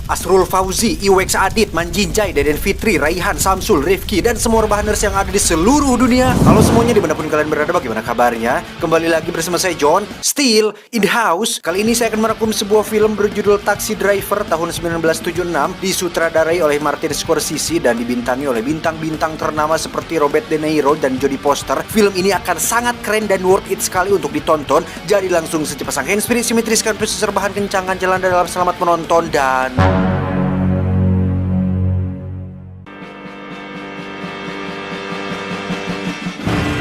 Asrul Fauzi, Iwex Adit, Manjinjai, Deden Fitri, Raihan, Samsul, Rifki, dan semua rebahaners yang ada di seluruh dunia. Halo semuanya, dimanapun kalian berada, bagaimana kabarnya? Kembali lagi bersama saya John, still in the house. Kali ini saya akan merangkum sebuah film berjudul Taxi Driver tahun 1976, disutradarai oleh Martin Scorsese dan dibintangi oleh bintang-bintang ternama seperti Robert De Niro dan Jodie Foster. Film ini akan sangat keren dan worth it sekali untuk ditonton. Jadi langsung saja pasang handsfree, simetriskan prosesor bahan kencangan, jalan dalam, selamat menonton dan...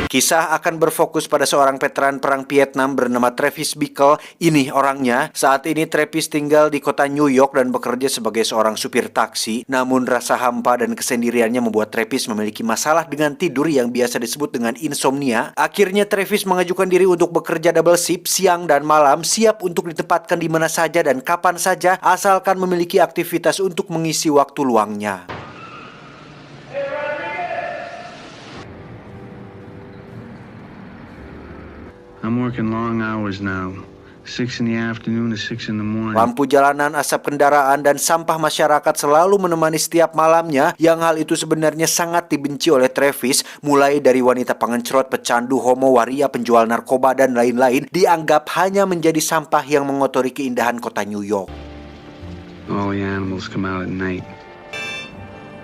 Kisah akan berfokus pada seorang veteran perang Vietnam bernama Travis Bickle. Ini orangnya. Saat ini Travis tinggal di kota New York dan bekerja sebagai seorang supir taksi. Namun rasa hampa dan kesendiriannya membuat Travis memiliki masalah dengan tidur yang biasa disebut dengan insomnia. Akhirnya Travis mengajukan diri untuk bekerja double shift siang dan malam, siap untuk ditempatkan di mana saja dan kapan saja, asalkan memiliki aktivitas untuk mengisi waktu luangnya. I'm working long hours now. 6 in the afternoon to 6 in the morning. Lampu jalanan, asap kendaraan, dan sampah masyarakat selalu menemani setiap malamnya, yang hal itu sebenarnya sangat dibenci oleh Travis. Mulai dari wanita pengencrot, pecandu, homo, waria, penjual narkoba, dan lain-lain, dianggap hanya menjadi sampah yang mengotori keindahan kota New York. All the animals come out at night.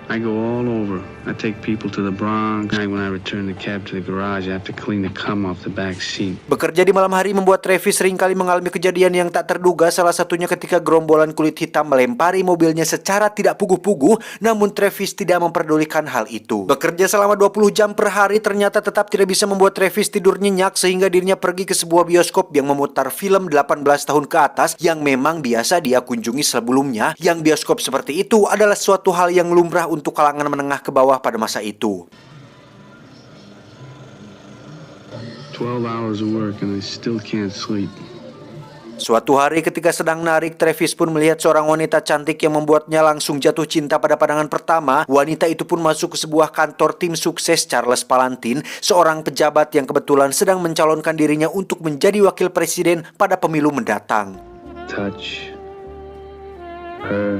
I go all over. I take people to the Bronx. When I return the cab to the garage, I have to clean the cum off the back seat. Bekerja di malam hari membuat Travis seringkali mengalami kejadian yang tak terduga. Salah satunya ketika gerombolan kulit hitam melempari mobilnya secara tidak puguh-puguh. Namun Travis tidak memperdulikan hal itu. Bekerja selama 20 jam per hari ternyata tetap tidak bisa membuat Travis tidur nyenyak, sehingga dirinya pergi ke sebuah bioskop yang memutar film 18 tahun ke atas yang memang biasa dia kunjungi sebelumnya. Yang bioskop seperti itu adalah suatu hal yang lumrah untuk kalangan menengah ke bawah pada masa itu. 12 hours of work and I still can't sleep. Suatu hari ketika sedang narik, Travis pun melihat seorang wanita cantik yang membuatnya langsung jatuh cinta pada pandangan pertama. Wanita itu pun masuk ke sebuah kantor tim sukses Charles Palantin, seorang pejabat yang kebetulan sedang mencalonkan dirinya untuk menjadi wakil presiden pada pemilu mendatang. Touch her.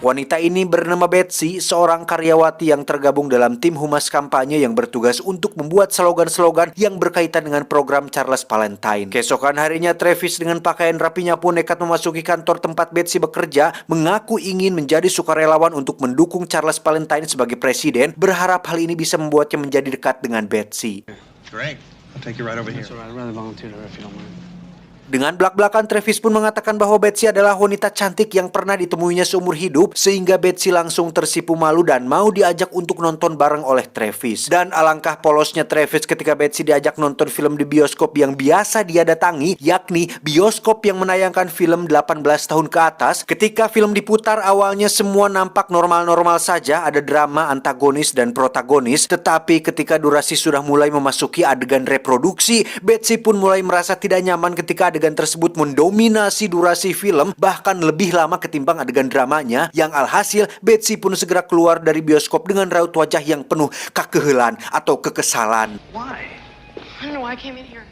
Wanita ini bernama Betsy, seorang karyawati yang tergabung dalam tim humas kampanye yang bertugas untuk membuat slogan-slogan yang berkaitan dengan program Charles Palantine. Keesokan harinya, Travis dengan pakaian rapinya pun nekat memasuki kantor tempat Betsy bekerja, mengaku ingin menjadi sukarelawan untuk mendukung Charles Palantine sebagai presiden, berharap hal ini bisa membuatnya menjadi dekat dengan Betsy. Great. I'll take you right over here. That's all right. I'd rather volunteer there if you don't mind. Dengan belak-belakan, Travis pun mengatakan bahwa Betsy adalah wanita cantik yang pernah ditemuinya seumur hidup, sehingga Betsy langsung tersipu malu dan mau diajak untuk nonton bareng oleh Travis. Dan alangkah polosnya Travis ketika Betsy diajak nonton film di bioskop yang biasa dia datangi, yakni bioskop yang menayangkan film 18 tahun ke atas. Ketika film diputar, awalnya semua nampak normal-normal saja, ada drama antagonis dan protagonis, tetapi ketika durasi sudah mulai memasuki adegan reproduksi, Betsy pun mulai merasa tidak nyaman ketika adegan tersebut mendominasi durasi film, bahkan lebih lama ketimbang adegan dramanya, yang alhasil Betsy pun segera keluar dari bioskop dengan raut wajah yang penuh kekehelan atau kekesalan. Why? I don't know why I came in here.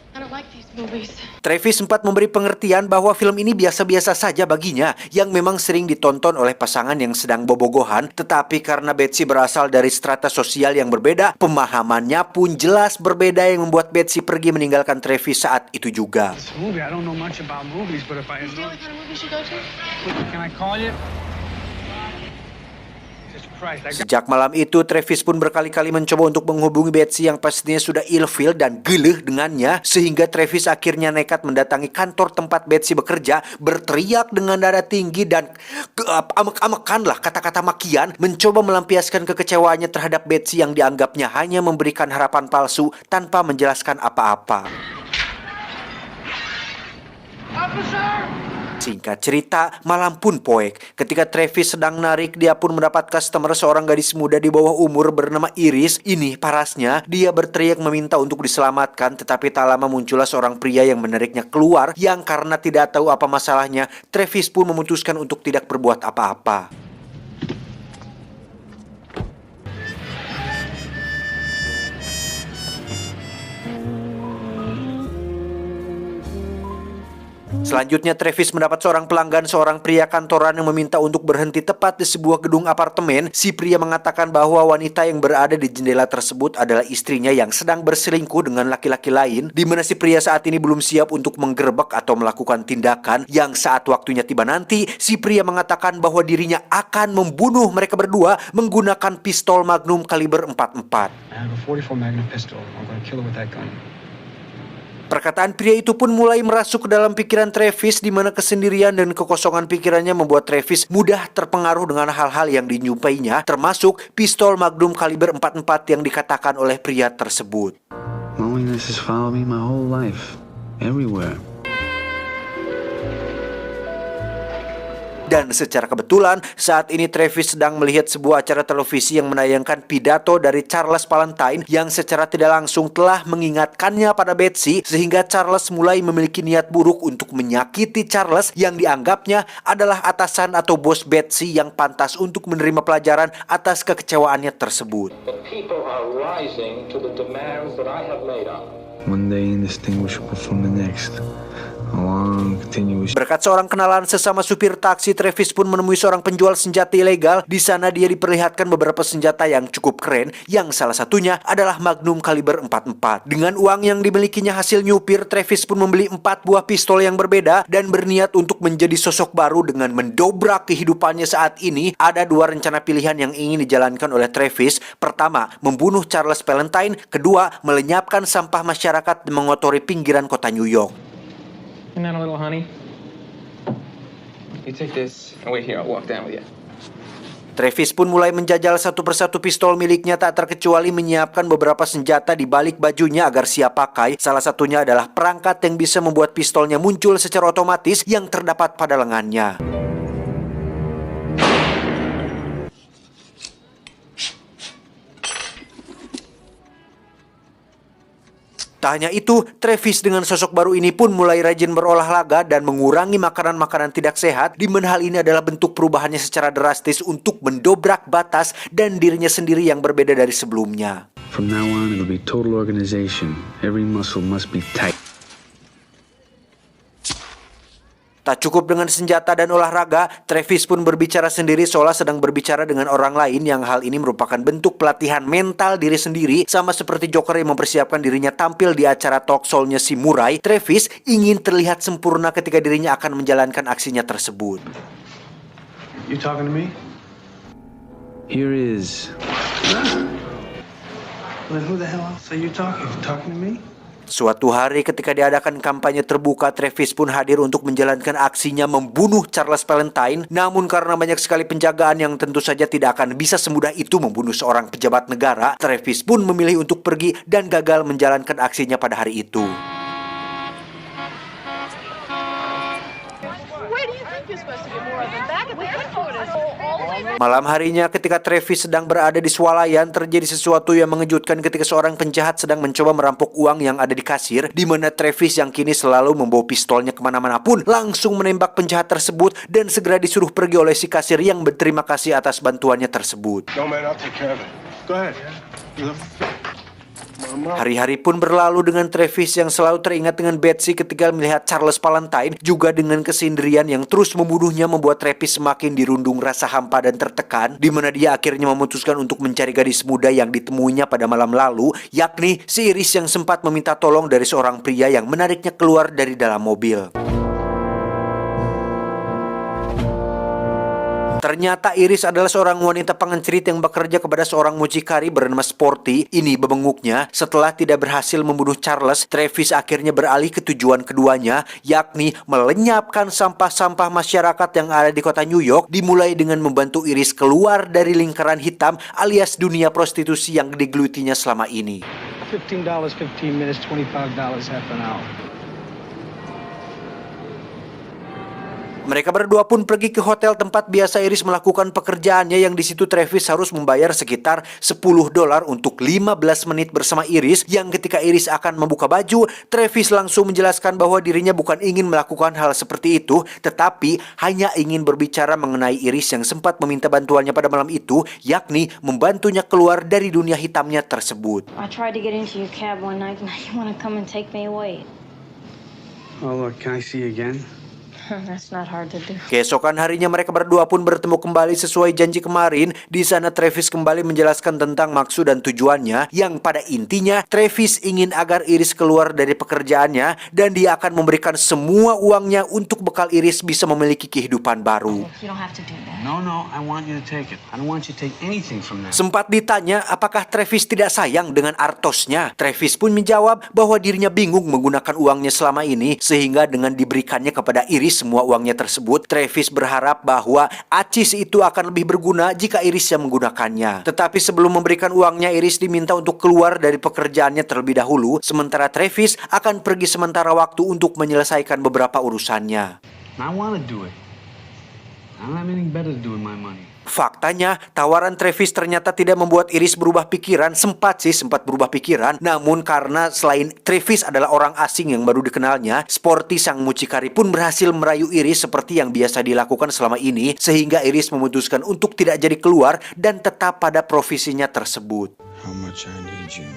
I don't like these movies. Travis sempat memberi pengertian bahwa film ini biasa-biasa saja baginya, yang memang sering ditonton oleh pasangan yang sedang bobogohan. Tetapi karena Betsy berasal dari strata sosial yang berbeda, pemahamannya pun jelas berbeda, yang membuat Betsy pergi meninggalkan Travis saat itu juga. This movie, I don't know much about movies, but if I Is the only kind of movie you go to? can I call you? Jesus Christ, I got... Sejak malam itu, Travis pun berkali-kali mencoba untuk menghubungi Betsy yang pastinya sudah ilfil dan geleh dengannya, sehingga Travis akhirnya nekat mendatangi kantor tempat Betsy bekerja, berteriak dengan nada tinggi dan amek-amekan lah kata-kata makian, mencoba melampiaskan kekecewaannya terhadap Betsy yang dianggapnya hanya memberikan harapan palsu tanpa menjelaskan apa-apa. Singkat cerita, malam pun poek. Ketika Travis sedang narik, dia pun mendapat customer, seorang gadis muda di bawah umur bernama Iris. Ini parasnya, dia berteriak meminta untuk diselamatkan, tetapi tak lama muncullah seorang pria yang menariknya keluar, yang karena tidak tahu apa masalahnya, Travis pun memutuskan untuk tidak berbuat apa-apa. Selanjutnya, Travis mendapat seorang pelanggan, seorang pria kantoran yang meminta untuk berhenti tepat di sebuah gedung apartemen. Si pria mengatakan bahwa wanita yang berada di jendela tersebut adalah istrinya yang sedang berselingkuh dengan laki-laki lain, di mana si pria saat ini belum siap untuk menggerebek atau melakukan tindakan yang saat waktunya tiba nanti, si pria mengatakan bahwa dirinya akan membunuh mereka berdua menggunakan pistol Magnum kaliber 44. I have a 44 Magnum pistol. I'm gonna kill her with that gun. Perkataan pria itu pun mulai merasuk ke dalam pikiran Travis, di mana kesendirian dan kekosongan pikirannya membuat Travis mudah terpengaruh dengan hal-hal yang dinyumpainya, termasuk pistol Magnum kaliber 44 yang dikatakan oleh pria tersebut. Loneliness has followed me my whole life. Everywhere. Dan secara kebetulan, saat ini Travis sedang melihat sebuah acara televisi yang menayangkan pidato dari Charles Valentine yang secara tidak langsung telah mengingatkannya pada Betsy, sehingga Charles mulai memiliki niat buruk untuk menyakiti Charles yang dianggapnya adalah atasan atau bos Betsy yang pantas untuk menerima pelajaran atas kekecewaannya tersebut. The people are rising to the demands that I have made on them. One day indistinguishable from the next. A long, continuous... Berkat seorang kenalan sesama supir taksi, Travis pun menemui seorang penjual senjata ilegal. Di sana dia diperlihatkan beberapa senjata yang cukup keren, yang salah satunya adalah Magnum kaliber 44. Dengan uang yang dimilikinya hasil nyupir, Travis pun membeli 4 buah pistol yang berbeda dan berniat untuk menjadi sosok baru dengan mendobrak kehidupannya saat ini. Ada 2 rencana pilihan yang ingin dijalankan oleh Travis. Pertama, membunuh Charles Valentine. Kedua, melenyapkan sampah masyarakat dan mengotori pinggiran kota New York. Isn't that a little honey? You take this and wait here. I'll walk down with you. Travis pun mulai menjajal satu persatu pistol miliknya, tak terkecuali menyiapkan beberapa senjata di balik bajunya agar siap pakai. Salah satunya adalah perangkat yang bisa membuat pistolnya muncul secara otomatis yang terdapat pada lengannya. Tak hanya itu, Travis dengan sosok baru ini pun mulai rajin berolahraga dan mengurangi makanan-makanan tidak sehat, di mana hal ini adalah bentuk perubahannya secara drastis untuk mendobrak batas dan dirinya sendiri yang berbeda dari sebelumnya. From now on, it'll be total organization. Every muscle must be tight. Tak cukup dengan senjata dan olahraga, Travis pun berbicara sendiri seolah sedang berbicara dengan orang lain, yang hal ini merupakan bentuk pelatihan mental diri sendiri. Sama seperti Joker yang mempersiapkan dirinya tampil di acara talk show-nya si Murray, Travis ingin terlihat sempurna ketika dirinya akan menjalankan aksinya tersebut. You talking to me? Here is... Then who the hell else are you talking? Talking to me? Suatu hari ketika diadakan kampanye terbuka, Travis pun hadir untuk menjalankan aksinya membunuh Charles Valentine. Namun karena banyak sekali penjagaan yang tentu saja tidak akan bisa semudah itu membunuh seorang pejabat negara, Travis pun memilih untuk pergi dan gagal menjalankan aksinya pada hari itu. Malam harinya ketika Travis sedang berada di swalayan, terjadi sesuatu yang mengejutkan ketika seorang penjahat sedang mencoba merampok uang yang ada di kasir, di mana Travis yang kini selalu membawa pistolnya kemana-mana pun langsung menembak penjahat tersebut dan segera disuruh pergi oleh si kasir yang berterima kasih atas bantuannya tersebut. No, man, I'll take care of it. Go ahead. Hari-hari pun berlalu dengan Travis yang selalu teringat dengan Betsy ketika melihat Charles Valentine. Juga dengan kesendirian yang terus membunuhnya membuat Travis semakin dirundung rasa hampa dan tertekan, di mana dia akhirnya memutuskan untuk mencari gadis muda yang ditemuinya pada malam lalu, yakni si Iris yang sempat meminta tolong dari seorang pria yang menariknya keluar dari dalam mobil. Ternyata Iris adalah seorang wanita pengencerit yang bekerja kepada seorang mucikari bernama Sporty. Ini bebenguknya. Setelah tidak berhasil membunuh Charles, Travis akhirnya beralih ke tujuan keduanya, yakni melenyapkan sampah-sampah masyarakat yang ada di kota New York, dimulai dengan membantu Iris keluar dari lingkaran hitam alias dunia prostitusi yang digelutinya selama ini. $15, 15 minutes, $25 half an hour. Mereka berdua pun pergi ke hotel tempat biasa Iris melakukan pekerjaannya, yang di situ Travis harus membayar sekitar $10 untuk 15 menit bersama Iris, yang ketika Iris akan membuka baju, Travis langsung menjelaskan bahwa dirinya bukan ingin melakukan hal seperti itu, tetapi hanya ingin berbicara mengenai Iris yang sempat meminta bantuannya pada malam itu, yakni membantunya keluar dari dunia hitamnya tersebut. I tried to get into your cab one night and you want to come and take me away. Oh, look, can I see you again? That's not hard to do. Keesokan harinya mereka berdua pun bertemu kembali sesuai janji kemarin. Di sana Travis kembali menjelaskan tentang maksud dan tujuannya, yang pada intinya Travis ingin agar Iris keluar dari pekerjaannya dan dia akan memberikan semua uangnya untuk bekal Iris bisa memiliki kehidupan baru. You don't have to do that. No, I want you to take it. I don't want you to take anything from that. Sempat ditanya apakah Travis tidak sayang dengan Artosnya. Travis pun menjawab bahwa dirinya bingung menggunakan uangnya selama ini, sehingga dengan diberikannya kepada Iris semua uangnya tersebut, Travis berharap bahwa acis itu akan lebih berguna jika Iris yang menggunakannya. Tetapi sebelum memberikan uangnya, Iris diminta untuk keluar dari pekerjaannya terlebih dahulu, sementara Travis akan pergi sementara waktu untuk menyelesaikan beberapa urusannya. I want to do it. I don't have anything better to do with my money. Faktanya, tawaran Travis ternyata tidak membuat Iris berubah pikiran. Sempat berubah pikiran. Namun karena selain Travis adalah orang asing yang baru dikenalnya, Sporty sang mucikari pun berhasil merayu Iris seperti yang biasa dilakukan selama ini, sehingga Iris memutuskan untuk tidak jadi keluar dan tetap pada profesinya tersebut. How much I need you.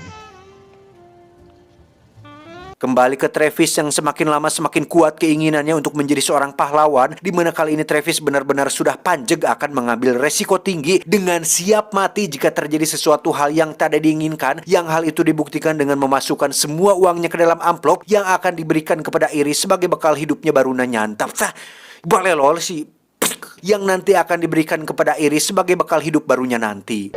Kembali ke Travis yang semakin lama semakin kuat keinginannya untuk menjadi seorang pahlawan, di mana kali ini Travis benar-benar sudah panjeg akan mengambil resiko tinggi dengan siap mati jika terjadi sesuatu hal yang tidak diinginkan, yang hal itu dibuktikan dengan memasukkan semua uangnya ke dalam amplop yang akan diberikan kepada Iris sebagai bekal hidupnya barunya nyantap. Balelol sih yang nanti akan diberikan kepada Iris sebagai bekal hidup barunya nanti.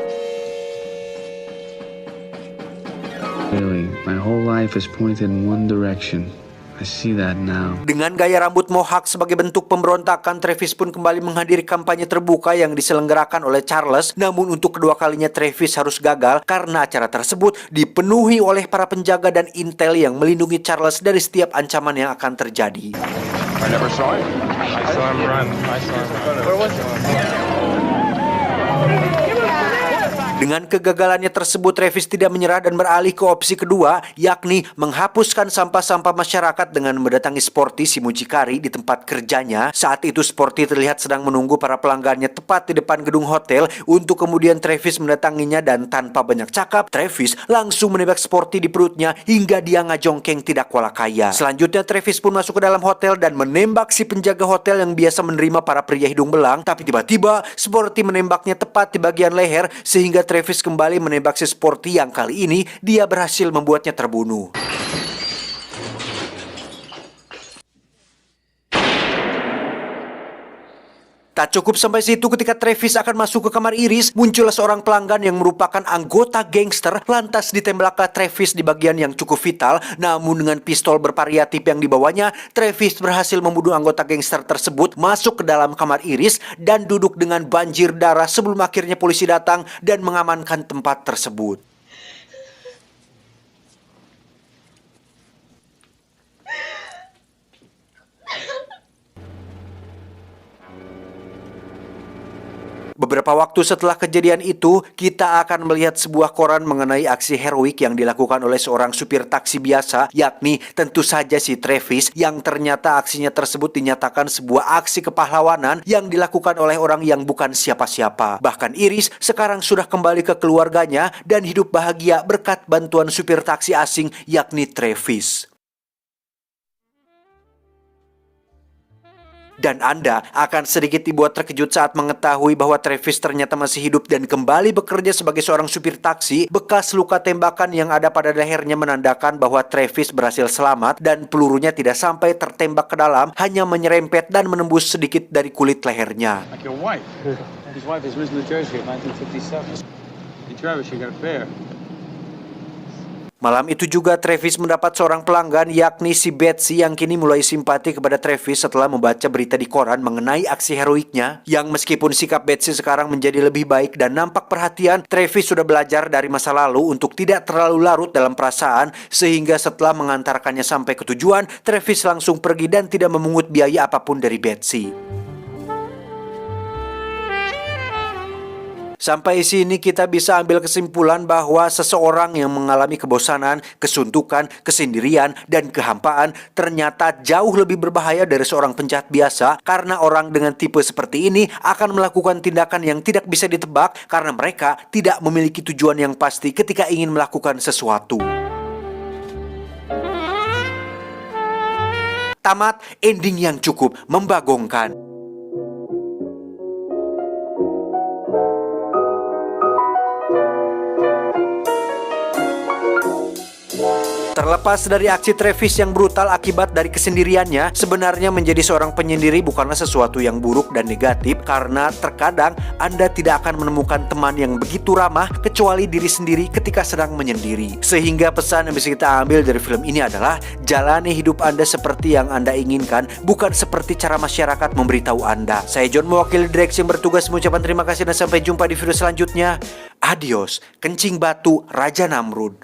Really, my whole life is pointed in one direction. I see that now. Dengan gaya rambut mohawk sebagai bentuk pemberontakan, Travis pun kembali menghadiri kampanye terbuka yang diselenggarakan oleh Charles. Namun untuk kedua kalinya Travis harus gagal karena acara tersebut dipenuhi oleh para penjaga dan intel yang melindungi Charles dari setiap ancaman yang akan terjadi. I never saw him. I saw him run. Where was he? Dengan kegagalannya tersebut, Travis tidak menyerah dan beralih ke opsi kedua, yakni menghapuskan sampah-sampah masyarakat dengan mendatangi Sporty si mucikari di tempat kerjanya. Saat itu Sporty terlihat sedang menunggu para pelanggannya tepat di depan gedung hotel untuk kemudian Travis mendatanginya, dan tanpa banyak cakap, Travis langsung menembak Sporty di perutnya hingga dia ngajongkeng tidak kuala kaya. Selanjutnya Travis pun masuk ke dalam hotel dan menembak si penjaga hotel yang biasa menerima para pria hidung belang, tapi tiba-tiba Sporty menembaknya tepat di bagian leher sehingga Travis kembali menembak si Sporty yang kali ini dia berhasil membuatnya terbunuh. Tak cukup sampai situ, ketika Travis akan masuk ke kamar Iris, muncullah seorang pelanggan yang merupakan anggota gangster. Lantas ditembaklah Travis di bagian yang cukup vital. Namun dengan pistol bervariatif yang dibawanya, Travis berhasil membunuh anggota gangster tersebut, masuk ke dalam kamar Iris dan duduk dengan banjir darah sebelum akhirnya polisi datang dan mengamankan tempat tersebut. Beberapa waktu setelah kejadian itu, kita akan melihat sebuah koran mengenai aksi heroik yang dilakukan oleh seorang supir taksi biasa, yakni tentu saja si Travis, yang ternyata aksinya tersebut dinyatakan sebuah aksi kepahlawanan yang dilakukan oleh orang yang bukan siapa-siapa. Bahkan Iris sekarang sudah kembali ke keluarganya dan hidup bahagia berkat bantuan supir taksi asing, yakni Travis. Dan Anda akan sedikit dibuat terkejut saat mengetahui bahwa Travis ternyata masih hidup dan kembali bekerja sebagai seorang supir taksi. Bekas luka tembakan yang ada pada lehernya menandakan bahwa Travis berhasil selamat dan pelurunya tidak sampai tertembak ke dalam, hanya menyerempet dan menembus sedikit dari kulit lehernya. Like your wife. His wife is Miss New Jersey in 1957. Hey, Travis, you got a bear. Malam itu juga Travis mendapat seorang pelanggan, yakni si Betsy, yang kini mulai simpati kepada Travis setelah membaca berita di koran mengenai aksi heroiknya. Yang meskipun sikap Betsy sekarang menjadi lebih baik dan nampak perhatian, Travis sudah belajar dari masa lalu untuk tidak terlalu larut dalam perasaan, sehingga setelah mengantarkannya sampai ke tujuan, Travis langsung pergi dan tidak memungut biaya apapun dari Betsy. Sampai sini kita bisa ambil kesimpulan bahwa seseorang yang mengalami kebosanan, kesuntukan, kesendirian, dan kehampaan ternyata jauh lebih berbahaya dari seorang penjahat biasa, karena orang dengan tipe seperti ini akan melakukan tindakan yang tidak bisa ditebak karena mereka tidak memiliki tujuan yang pasti ketika ingin melakukan sesuatu. Tamat ending yang cukup membagongkan. Terlepas dari aksi Travis yang brutal akibat dari kesendiriannya, sebenarnya menjadi seorang penyendiri bukanlah sesuatu yang buruk dan negatif, karena terkadang Anda tidak akan menemukan teman yang begitu ramah kecuali diri sendiri ketika sedang menyendiri. Sehingga pesan yang bisa kita ambil dari film ini adalah jalani hidup Anda seperti yang Anda inginkan, bukan seperti cara masyarakat memberitahu Anda. Saya John, mewakili direksi yang bertugas, mengucapkan terima kasih dan sampai jumpa di video selanjutnya. Adios, kencing batu Raja Namrud.